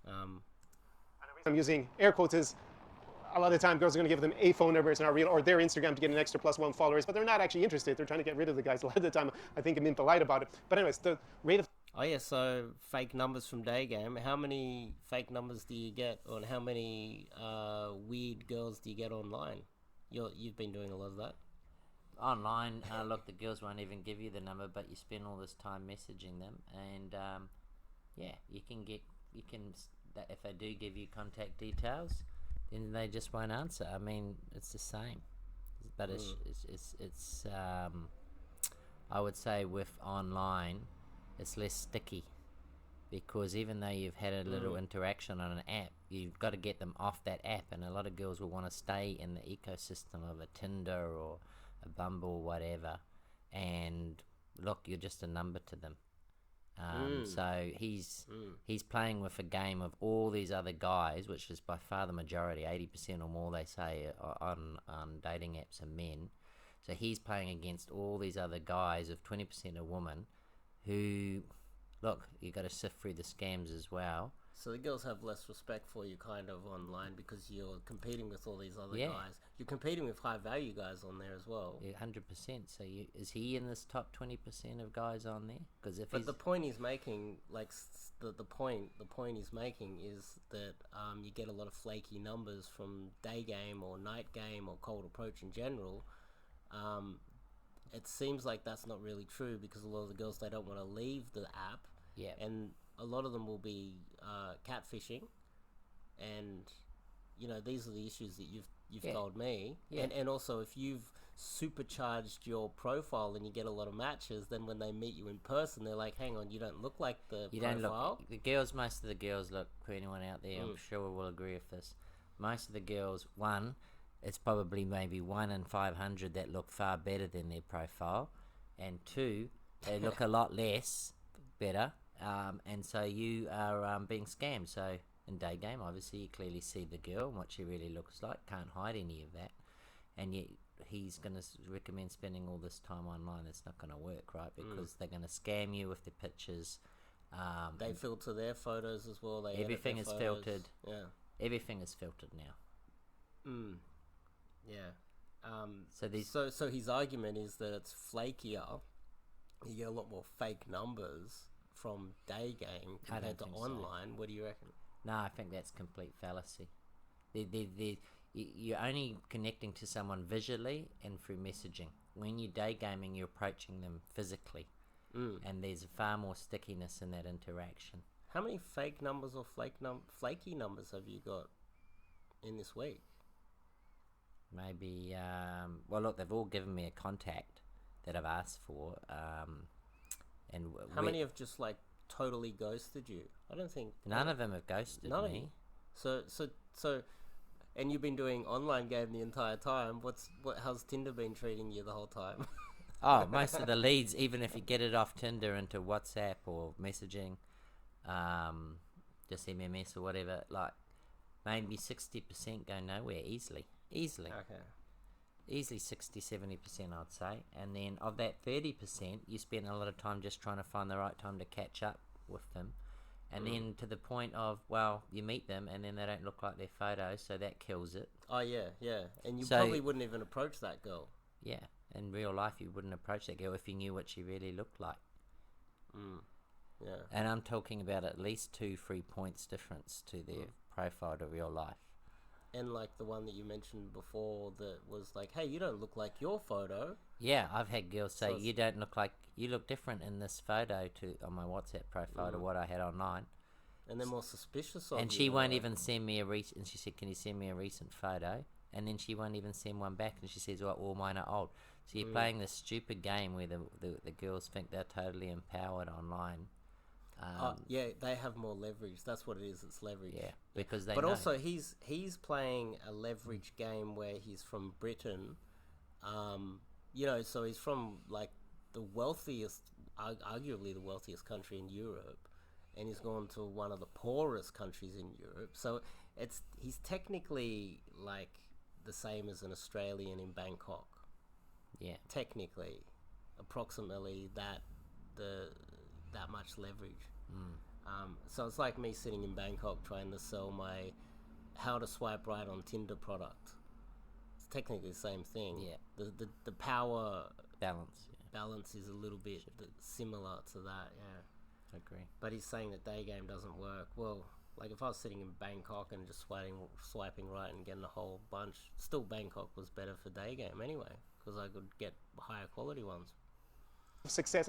I'm using air quotes is a lot of the time girls are going to give them a phone number, it's not real, or their Instagram to get an extra +1 followers, but they're not actually interested. They're trying to get rid of the guys. A lot of the time, I think I'm impolite about it. But anyways, the rate of Oh yeah, so fake numbers from Daygame. How many fake numbers do you get, or how many weird girls do you get online? You've been doing a lot of that. Online, look, the girls won't even give you the number, but you spend all this time messaging them, and yeah, you can if they do give you contact details, then they just won't answer. I mean, it's the same, but it's I would say with online, it's less sticky, because even though you've had a little interaction on an app, you've got to get them off that app, and a lot of girls will want to stay in the ecosystem of a Tinder or a Bumble, whatever, and look, you're just a number to them. So he's playing with a game of all these other guys, which is by far the majority, 80% or more they say on dating apps are men. So he's playing against all these other guys of 20% are women, who, look, you got to sift through the scams as well. So the girls have less respect for you kind of online because you're competing with all these other guys. You're competing with high value guys on there as well. Yeah, 100%. So is he in this top 20% of guys on there? Because if But the point he's making, like the point he's making is that you get a lot of flaky numbers from Daygame or Night Game or Cold Approach in general. It seems like that's not really true because a lot of the girls, they don't want to leave the app. Yeah. And a lot of them will be catfishing, and these are the issues that you've told me. And also, if you've supercharged your profile and you get a lot of matches, then when they meet you in person, they're like, hang on, you don't look like the you profile. Don't look, the girls, most of the girls, look, for anyone out there, I'm sure will agree with this, most of the girls, one, it's probably maybe 1 in 500 that look far better than their profile, and two, they look a lot less better, and so you are being scammed. So in Daygame, obviously you clearly see the girl and what she really looks like, can't hide any of that, and yet he's going to recommend spending all this time online. It's not going to work, right? Because they're going to scam you with the pictures. They filter their photos as well. Everything is filtered. Yeah, everything is filtered now. Yeah. So his argument is that it's flakier. You get a lot more fake numbers from Daygame compared to online. So. What do you reckon? No, I think that's complete fallacy. You're only connecting to someone visually and through messaging. When you're daygaming, you're approaching them physically, and there's far more stickiness in that interaction. How many fake numbers or flaky numbers have you got in this week? Maybe, well, look, they've all given me a contact that I've asked for. And how many have just like totally ghosted you? I don't think none of them have ghosted me. So, and you've been doing online game the entire time. How's Tinder been treating you the whole time? Oh, most of the leads, even if you get it off Tinder into WhatsApp or messaging, just MMS or whatever, like maybe 60% go nowhere easily. Okay. Easily 60-70%, I'd say. And then of that 30%, you spend a lot of time just trying to find the right time to catch up with them. And then to the point of, well, you meet them and then they don't look like their photos, so that kills it. Oh, yeah. And you probably wouldn't even approach that girl. Yeah, in real life you wouldn't approach that girl if you knew what she really looked like. Yeah. And I'm talking about at least 2-3 points difference to their profile to real life. And like the one that you mentioned before that was like, hey, you don't look like your photo. Yeah, I've had girls say, you don't look like, you look different in this photo on my WhatsApp profile to what I had online. And they're more suspicious of you. And she won't even send me and she said, can you send me a recent photo? And then she won't even send one back, and she says, well, all mine are old. So you're playing this stupid game where the girls think they're totally empowered online. Yeah, they have more leverage. That's what it is. It's leverage. Yeah, because they. But know. also, he's playing a leverage game where he's from Britain. So he's from like the wealthiest, arguably the wealthiest country in Europe, and he's gone to one of the poorest countries in Europe. So he's technically like the same as an Australian in Bangkok. Yeah. Technically, approximately that much leverage. So it's like me sitting in Bangkok trying to sell my how to swipe right on Tinder product. It's technically the same thing. Yeah. The power Balance. balance is a little bit similar to that, yeah. I agree. But he's saying that Daygame doesn't work. Well, like if I was sitting in Bangkok and just swiping right and getting a whole bunch, still Bangkok was better for Daygame anyway, because I could get higher quality ones. Success